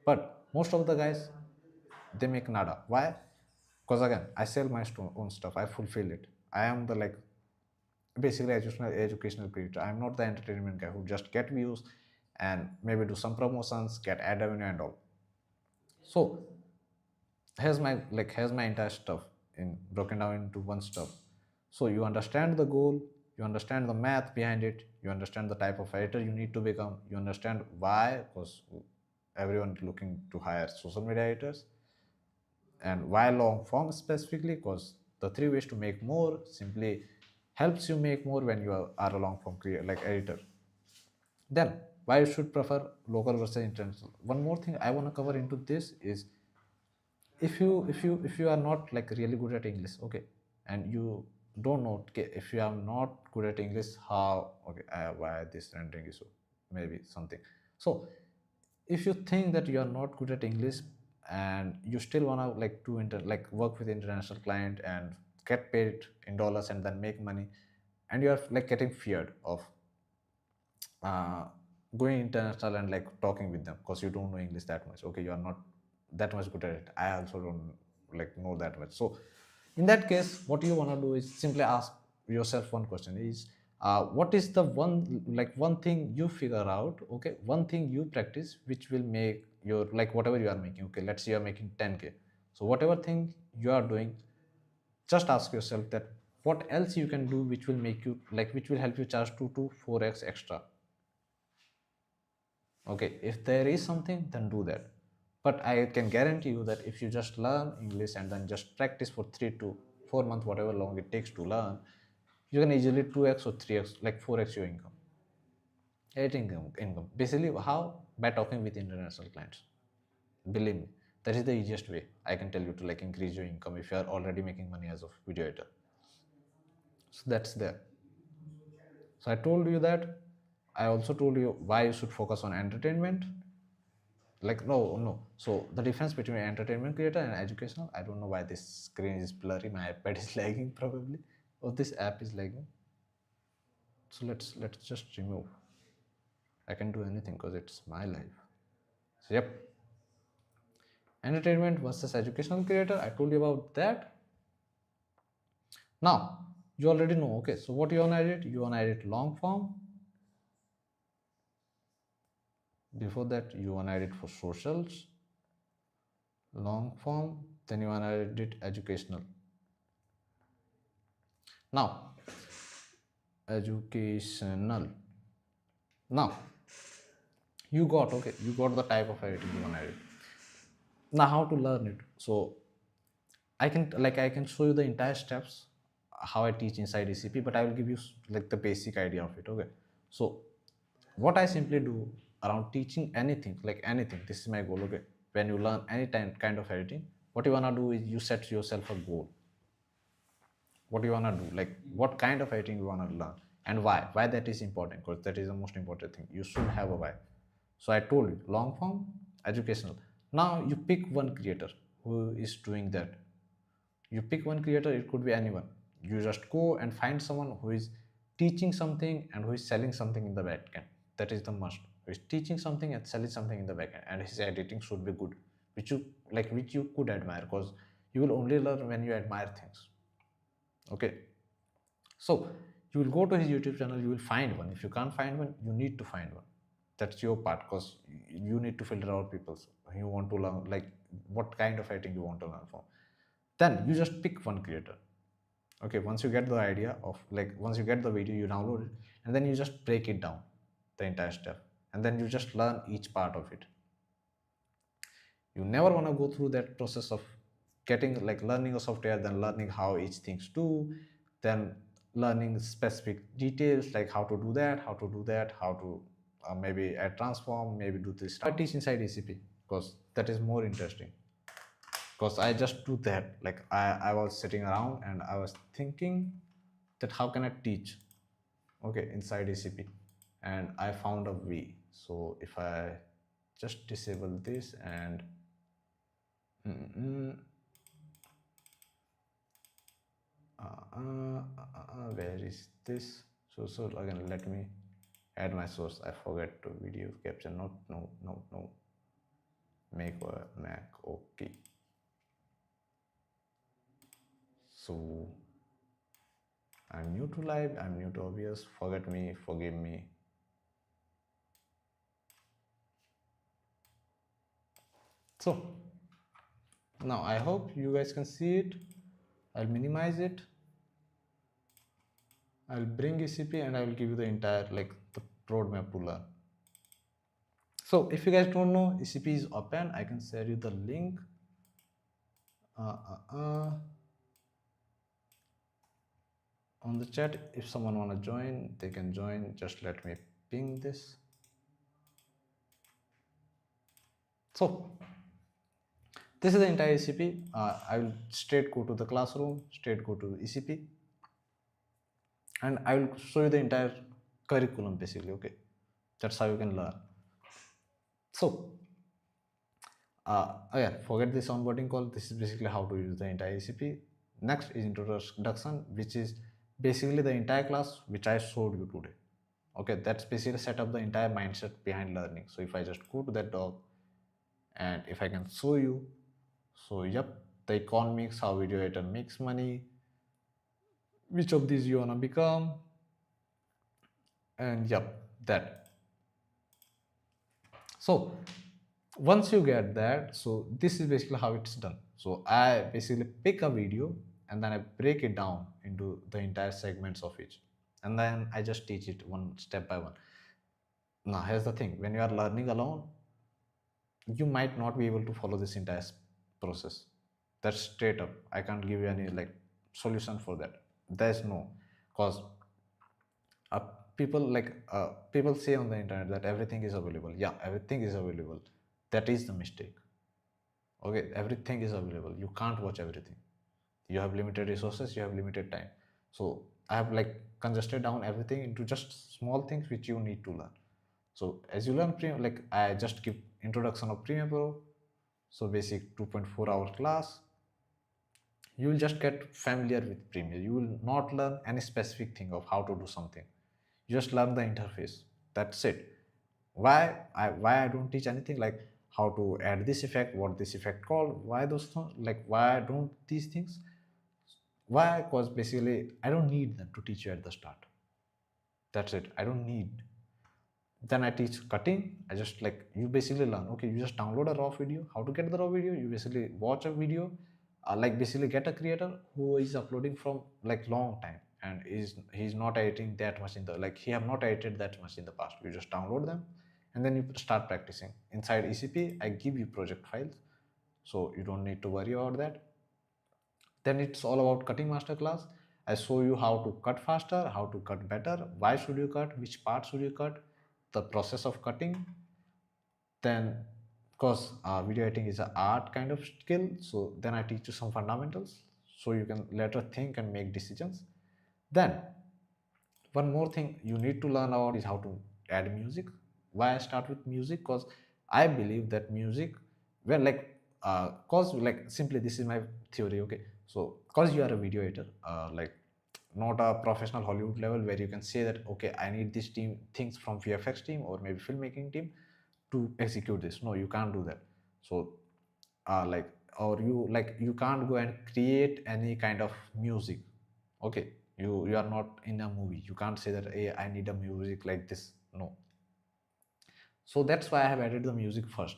but most of the guys, they make nada. Why? Because again, I sell my own stuff. I fulfill it. I am the like basically educational creator. I'm not the entertainment guy who just get views and maybe do some promotions, get ad revenue and all. So here's my entire stuff in broken down into one stuff. So you understand the goal, you understand the math behind it, you understand the type of editor you need to become, you understand why, because everyone is looking to hire social media editors, and why long form specifically, because the three ways to make more simply helps you make more when you are a long form creator like editor. Then why you should prefer local versus international. One more thing I want to cover into this is, if you are not like really good at English, okay, and you don't know, okay, if you are not good at English, how, okay, why this rendering issue, maybe something. So if you think that you are not good at English and you still want to like like work with international client and get paid in dollars and then make money, and you are like getting feared of uh, going international and like talking with them because you don't know English that much. Okay, you are not that much good at it. I also don't like know that much. So in that case, what you want to do is simply ask yourself one question: is what is the one thing you figure out? Okay, one thing you practice which will make your like whatever you are making. Okay, let's say you are making 10k. So whatever thing you are doing, just ask yourself that what else you can do which will make you like which will help you charge 2 to 4x extra. Okay, if there is something, then do that. But I can guarantee you that if you just learn English and then just practice for 3 to 4 months, whatever long it takes to learn, you can easily 2x or 3x, like 4x your income. Editing income. Basically, how? By talking with international clients. Believe me, that is the easiest way I can tell you to like increase your income if you are already making money as a video editor. So that's there. So I told you that. I also told you why you should focus on entertainment. Like no, so the difference between entertainment creator and educational, I don't know why this screen is blurry, my iPad is lagging probably, or this app is lagging. So let's just remove. I can do anything because it's my life. So yep, entertainment versus educational creator, I told you about that. Now you already know. Okay, so what you want to edit? You want to edit long form. Before that, you want to edit for socials, long form, then you want to edit educational. Now educational. Now you got the type of editing you want to edit. Now how to learn it? So I can show you the entire steps how I teach inside ECP, but I will give you like the basic idea of it. Okay, so what I simply do around teaching anything, like anything, this is my goal. Okay, when you learn any kind of editing, what you want to do is you set yourself a goal. What you want to do, like what kind of editing you want to learn, and why that is important, because that is the most important thing. You should have a why. So I told you long form, educational. Now you pick one creator who is doing that. You pick one creator, it could be anyone. You just go and find someone who is teaching something and who is selling something in the back end. That is the must. Who is teaching something and selling something in the back end, and his editing should be good, which you could admire, because you will only learn when you admire things. Okay, so you will go to his YouTube channel, you will find one. If you can't find one, you need to find one. That's your part, because you need to filter out people you want to learn, like what kind of editing you want to learn from. Then you just pick one creator. Okay, once you get the idea of like once you get the video, you download it, and then you just break it down, the entire step, and then you just learn each part of it. You never want to go through that process of getting like learning a software, then learning how each things do, then learning specific details like how to do that, how to maybe add transform, maybe do this. I teach inside ECP because that is more interesting. Because I just do that. Like I was sitting around and I was thinking that how can I teach, okay, inside ECP, and I found a way. So if I just disable this and mm, where is this? So again, let me add my source. I forget to video capture. Not no. Make a Mac. Okay. So I'm new to live. I'm new to obvious. Forget me. Forgive me. So now I hope you guys can see it. I'll minimize it. I'll bring ECP and I will give you the entire like the roadmap to learn. So if you guys don't know, ECP is open. I can share you the link. On the chat. If someone wanna join, they can join. Just let me ping this. So this is the entire ECP. I will straight go to the classroom, straight go to ECP, and I will show you the entire curriculum basically. Okay, that's how you can learn. So again, forget this onboarding call. This is basically how to use the entire ECP. Next is introduction, which is basically the entire class which I showed you today. Okay, that's basically set up the entire mindset behind learning. So if I just go to that doc and if I can show you, so yep, the economics, how video editor makes money, which of these you wanna become, and yep, that. So once you get that, so this is basically how it's done. So I basically pick a video and then I break it down into the entire segments of each, and then I just teach it one step by one. Now here's the thing, when you are learning alone, you might not be able to follow this entire process. That's straight up. I can't give you any like solution for that. There's no, because uh, people say on the internet that everything is available. Yeah, everything is available. That is the mistake. Okay, everything is available. You can't watch everything. You have limited resources. You have limited time. So I have like congested down everything into just small things which you need to learn. So as you learn like I just give introduction of Premiere Pro, so basic 2.4 hour class. You will just get familiar with Premiere. You will not learn any specific thing of how to do something. You just learn the interface. That's it. Why I don't teach anything like how to add this effect, what this effect called, why those things, like why I don't these things. Why? Because basically I don't need them to teach you at the start. That's it. I don't need. Then I teach cutting. I just like you basically learn, okay, you just download a raw video. How to get the raw video? You basically watch a video, like basically get a creator who is uploading from like long time and he's not editing that much in the like he have not edited that much in the past. You just download them and then you start practicing. Inside ECP I give you project files, so you don't need to worry about that. Then it's all about cutting masterclass. I show you how to cut faster, how to cut better, why should you cut, which part should you cut, the process of cutting. Then because video editing is an art kind of skill, so then I teach you some fundamentals so you can later think and make decisions. Then one more thing you need to learn about is how to add music. Why I start with music? Because I believe that music, well, like cause like simply this is my theory. Okay, so cause you are a video editor, like not a professional Hollywood level where you can say that okay, I need this team things from VFX team or maybe filmmaking team to execute this. No, you can't do that. So like or you can't go and create any kind of music. Okay, you are not in a movie. You can't say that hey, I need a music like this. No. So that's why I have added the music first,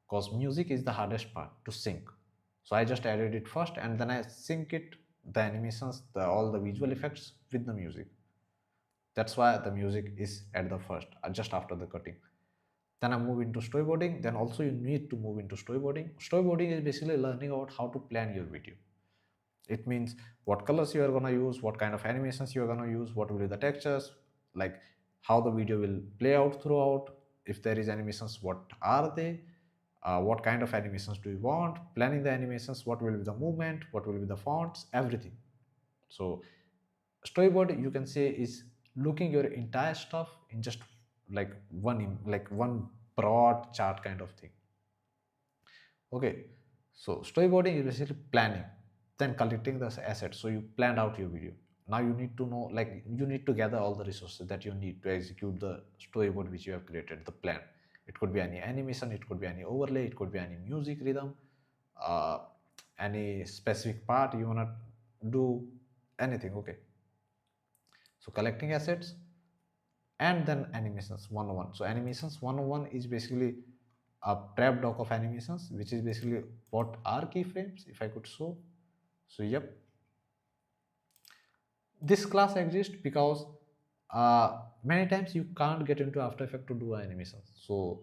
because music is the hardest part to sync. So I just added it first and then I sync it, the animations, all the visual effects with the music. That's why the music is at the first, just after the cutting. Then I move into storyboarding. Then also you need to move into storyboarding. Storyboarding is basically learning about how to plan your video. It means what colors you are going to use, what kind of animations you are going to use, what will be the textures, like how the video will play out throughout. If there is animations, what are they, what kind of animations do you want, planning the animations, what will be the movement, what will be the fonts, everything. So storyboard, you can say, is looking your entire stuff in just like one broad chart kind of thing. Okay, so storyboarding is basically planning, then collecting the assets. So you planned out your video. Now you need to know, like you need to gather all the resources that you need to execute the storyboard which you have created, the plan. It could be any animation, it could be any overlay, it could be any music rhythm, uh, any specific part you wanna do, anything. Okay. So collecting assets, and then animations 101. So animations 101 is basically a prep doc of animations, which is basically what are keyframes, if I could show. So yep, this class exists because many times you can't get into After Effects to do animations. So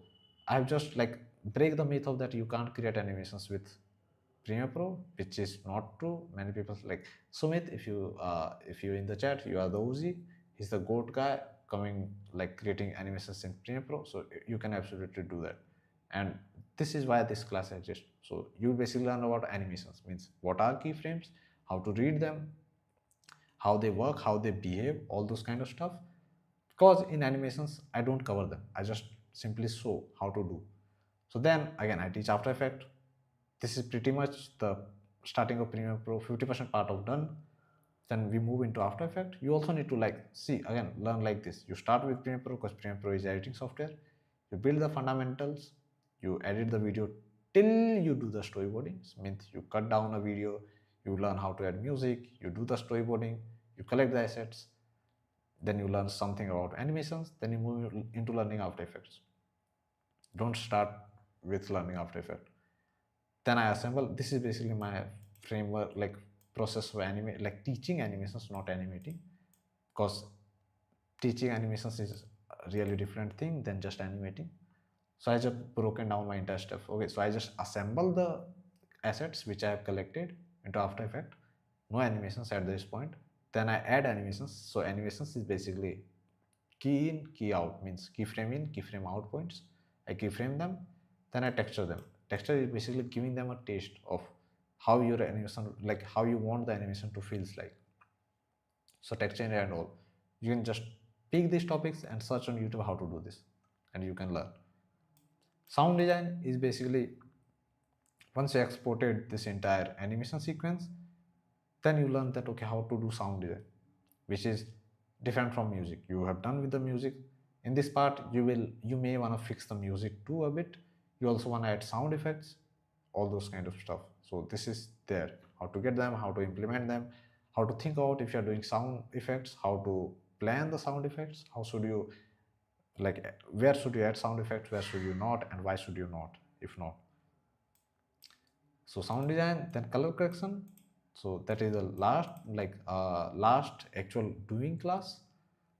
I've just like break the myth of that you can't create animations with Premiere Pro, which is not true. Many people like Sumit, if you in the chat, you are the OZ. He's the GOAT guy coming like creating animations in Premiere Pro. So you can absolutely do that. And this is why this class exists. So you basically learn about animations, means what are keyframes, how to read them, how they work, how they behave, all those kind of stuff. Because in animations, I don't cover them. I just simply show how to do. So then again, I teach After Effects. This is pretty much the starting of Premiere Pro, 50% part of done. Then we move into After Effects. You also need to like see again, learn like this. You start with Premiere Pro because Premiere Pro is editing software. You build the fundamentals. You edit the video till you do the storyboarding. Means you cut down a video. You learn how to add music. You do the storyboarding. You collect the assets. Then you learn something about animations. Then you move into learning After Effects. Don't start with learning After Effects. Then I assemble. This is basically my framework, like process for animate, like teaching animations, not animating, because teaching animations is a really different thing than just animating. So I just broken down my entire stuff. Okay, so I just assemble the assets which I have collected into After Effects. No animations at this point. Then I add animations. So animations is basically key in, key out, means keyframe in, keyframe out points. I keyframe them, then I texture them. Texture is basically giving them a taste of how your animation, like how you want the animation to feels like. So texture and all. You can just pick these topics and search on YouTube how to do this, and you can learn. Sound design is basically once you exported this entire animation sequence, then you learn that okay, how to do sound design, which is different from music. You have done with the music. In this part, you may want to fix the music too a bit. You also want to add sound effects, all those kind of stuff. So this is there, how to get them, how to implement them, how to think about if you're doing sound effects, how to plan the sound effects, how should you, like where should you add sound effects, where should you not, and why should you not if not. So sound design, then color correction. So that is the last actual doing class.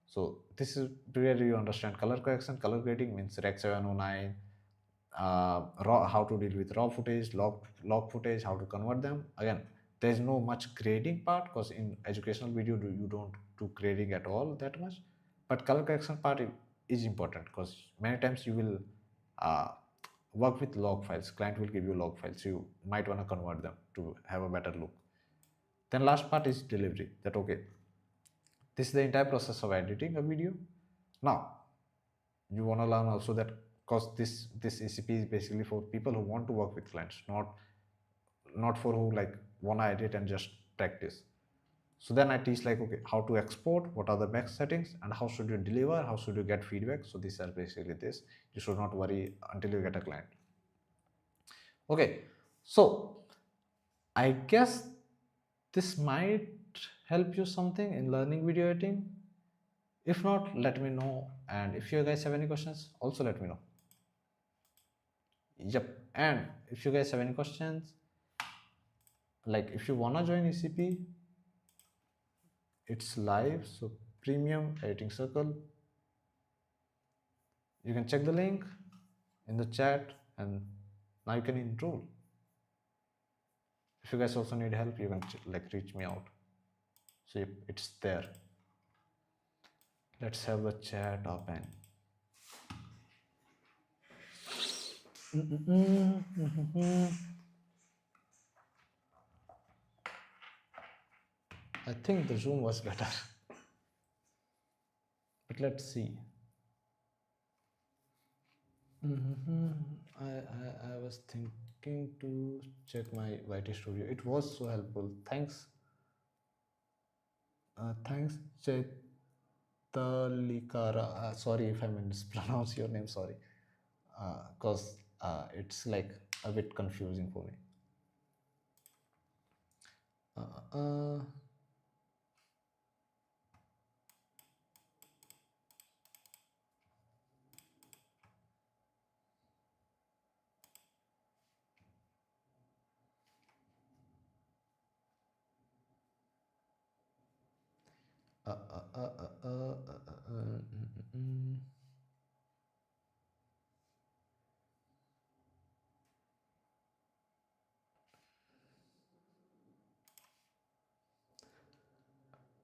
So this is where you understand color correction. Color grading means Rec 709, how to deal with raw footage, log footage, how to convert them. Again, there is no much grading part because in educational video you don't do grading at all that much. But color correction part is important because many times you will uh, work with log files. Client will give you log files. You might want to convert them to have a better look. Then last part is delivery. That okay, this is the entire process of editing a video. Now you want to learn also that because this ECP is basically for people who want to work with clients, not for who like want to edit and just practice. So then I teach like okay, how to export, what are the best settings, and how should you deliver, how should you get feedback. So these are basically this. You should not worry until you get a client. Okay, so I guess this might help you something in learning video editing. If not, let me know. And if you guys have any questions, also let me know. Yep. And if you guys have any questions, like if you wanna join ECP, it's live. So premium editing circle. You can check the link. in the chat, and now you can enroll. If you guys also need help, you can like reach me out. So yep, it's there. Let's have the chat open. I think the Zoom was better, but let's see. I was thinking to check my YT studio. It was so helpful. Thanks. Thanks, Chaitalikara. Sorry if I mispronounce your name. Sorry, because it's like a bit confusing for me. Uh, uh, uh, uh, uh, uh, uh, uh, uh, mm, mm, mm.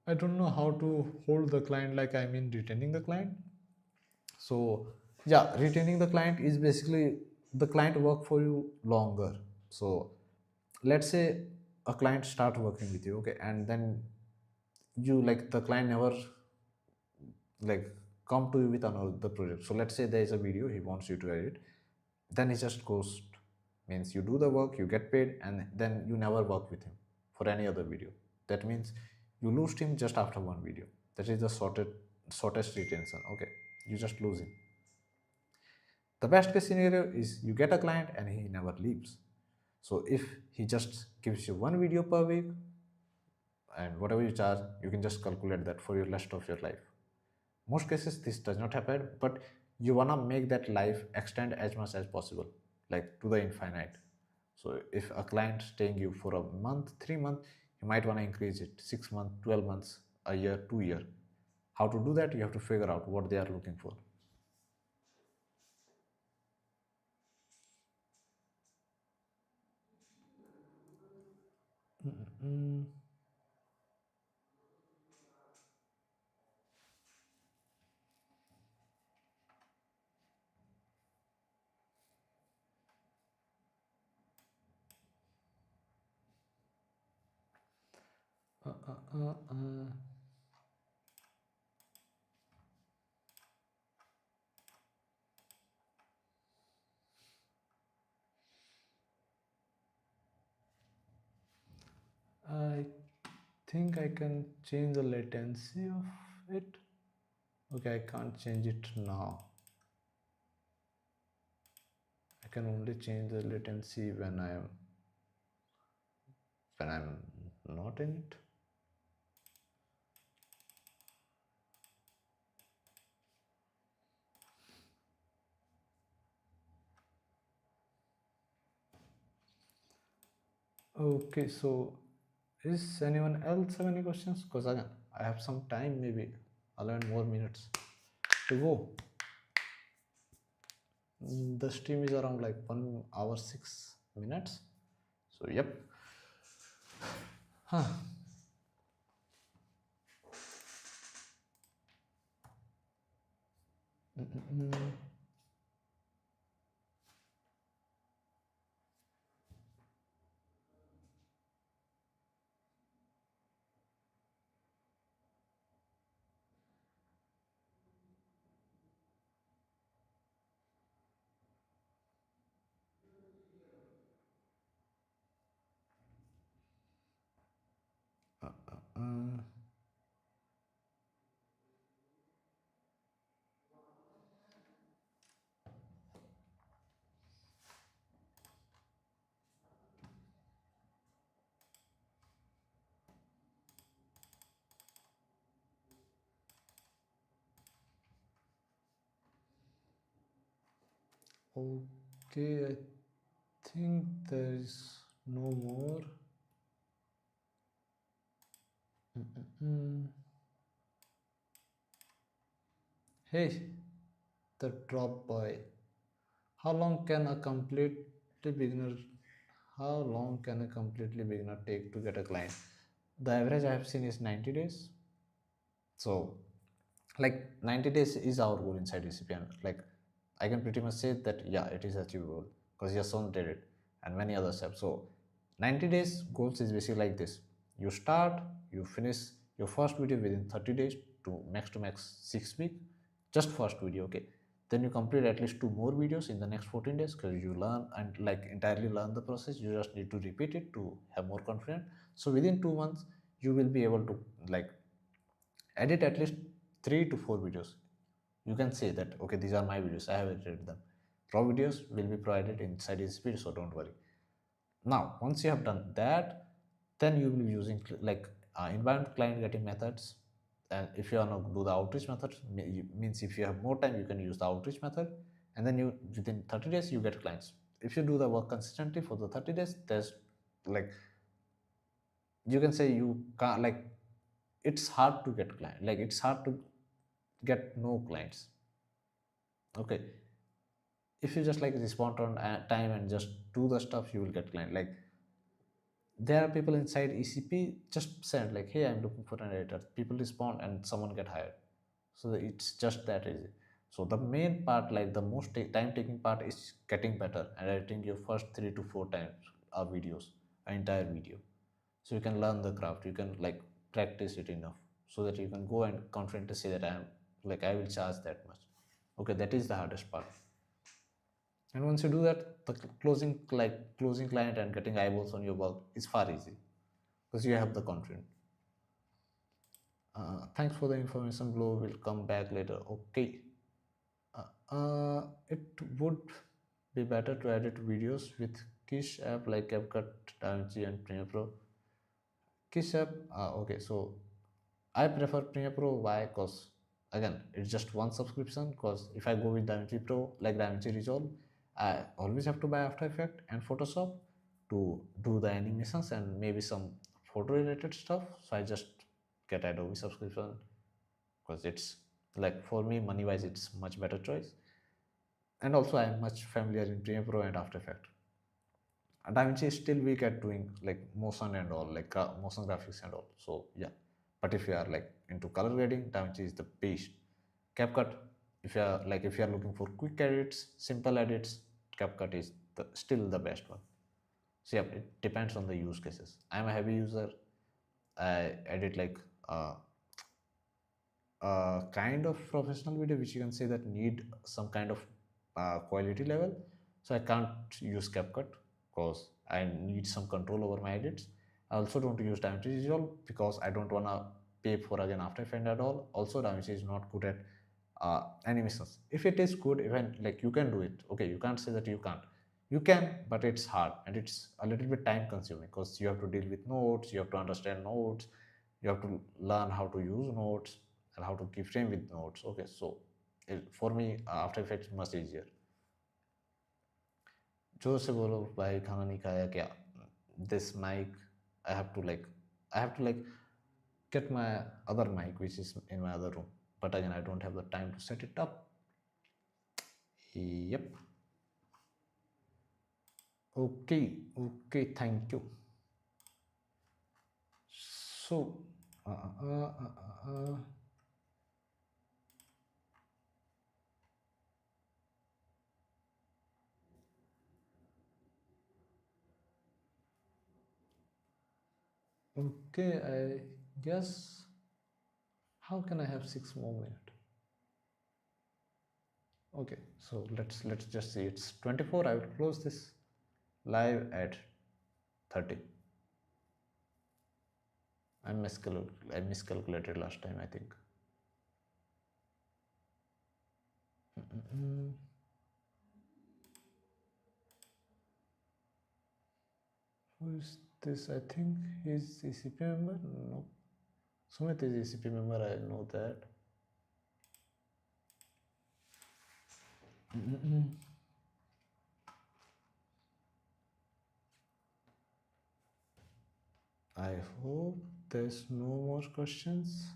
I don't know how to hold the client, like I mean retaining the client. So yeah, retaining the client is basically the client work for you longer. So let's say a client start working with you, okay, and then you like the client never like come to you with another project. So let's say there is a video he wants you to edit, then he just ghost, means you do the work, you get paid, and then you never work with him for any other video. That means you lose him just after one video. That is the shortest retention. Okay, you just lose him. The best case scenario is you get a client and he never leaves. So if he just gives you one video per week, and whatever you charge, you can just calculate that for your rest of your life. Most cases this does not happen, but you wanna make that life extend as much as possible, like to the infinite. So if a client staying you for a month, 3 months, you might wanna increase it 6 months, 12 months, a year, 2 year. How to do that? You have to figure out what they are looking for. Mm. Uh, uh, uh, uh. I think I can change the latency of it. Okay, I can't change it now. I can only change the latency when I'm not in it. Okay, so is anyone else have any questions? Because again, I have some time, maybe 11 more minutes to go. The stream is around like 1 hour 6 minutes. So yep. Huh. Mm-mm-mm. Uh, okay, I think there is no more. Mm-mm-mm. Hey, the drop boy. How long can a completely beginner how long can a completely beginner take to get a client? The average I have seen is 90 days. So like 90 days is our goal inside ECPN. Like I can pretty much say that yeah, it is achievable because your son did it and many other steps. So 90 days goals is basically like this. You start, you finish your first video within 30 days to max 6 weeks. Just first video, okay. Then you complete at least two more videos in the next 14 days because you learn and like entirely learn the process. You just need to repeat it to have more confidence. So within 2 months, you will be able to like edit at least 3 to 4 videos. You can say that okay, these are my videos, I have edited them. Raw videos will be provided inside this video, so don't worry. Now once you have done that, then you will be using inbound client getting methods. And if you want to do the outreach method, means if you have more time you can use the outreach method, and then you within 30 days you get clients. If you do the work consistently for the 30 days, there's like you can say you can't like it's hard to get client, like it's hard to get no clients. Okay, if you just like respond on time and just do the stuff, you will get client. Like there are people inside ECP just said like, hey, I'm looking for an editor. People respond and someone get hired. So it's just that easy. So the main part, like the most time taking part, is getting better and editing your first 3 to 4 times videos, an entire video. So you can learn the craft. You can like practice it enough so that you can go and confidently say that I will charge that much. Okay, that is the hardest part. And once you do that, the closing client and getting eyeballs on your work is far easy because you have the confidence. Thanks for the information, Glow. Will come back later. Okay. It would be better to edit videos with Kish app like CapCut, DaVinci, and Premiere Pro. Kish app, okay. So I prefer Premiere Pro. Why? Because again, it's just one subscription. Because if I go with DaVinci Pro, like DaVinci Resolve, I always have to buy After Effects and Photoshop to do the animations and maybe some photo related stuff. So I just get Adobe subscription because it's like for me money wise it's much better choice. And also I'm much familiar in Premiere Pro and After Effects. DaVinci is still weak at doing like motion and all, like motion graphics and all. So yeah, but if you are like into color grading, DaVinci is the best. CapCut, if you are looking for quick edits, simple edits, CapCut is still the best one. So yeah, it depends on the use cases. I'm a heavy user. I edit like kind of professional video which you can say that need some kind of quality level. So I can't use CapCut because I need some control over my edits. I also don't use DaVinci Resolve because I don't want to pay for again After Effects at all. Also DaVinci is not good at animations. If it is good, even like you can do it, okay, you can't say that you can't. You can, but it's hard and it's a little bit time consuming because you have to deal with nodes, you have to understand nodes, you have to learn how to use nodes and how to keyframe with nodes. Okay, so for me After Effects much easier. जोर से बोलो भाई, खाना नहीं खाया क्या? This mic, I have to like, I have to like get my other mic which is in my other room, but again I don't have the time to set it up. Yep. Okay, okay, thank you. So, uh, uh, uh, uh, okay, I guess how can I have 6 more minutes? Okay, so let's just see. It's 24. I will close this live at 30. I miscalculated last time, I think. Who is this? I think he's ECP member. No, Sumit is ECP member. I know that. I hope there's no more questions.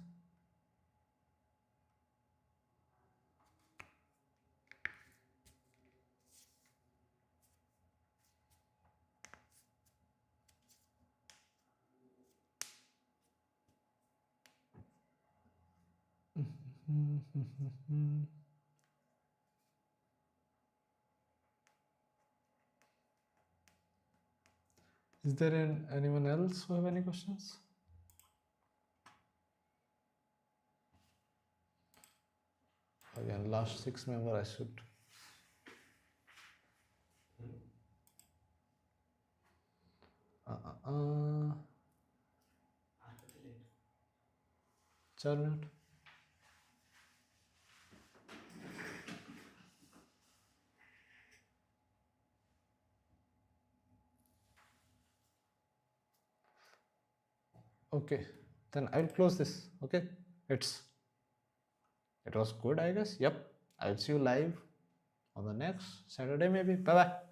Is there anyone else who have any questions? Again, last 6 member I should. Uh, 4 minute. Okay, then I'll close this. Okay, it was good, I guess. Yep, I'll see you live on the next Saturday, maybe. Bye bye.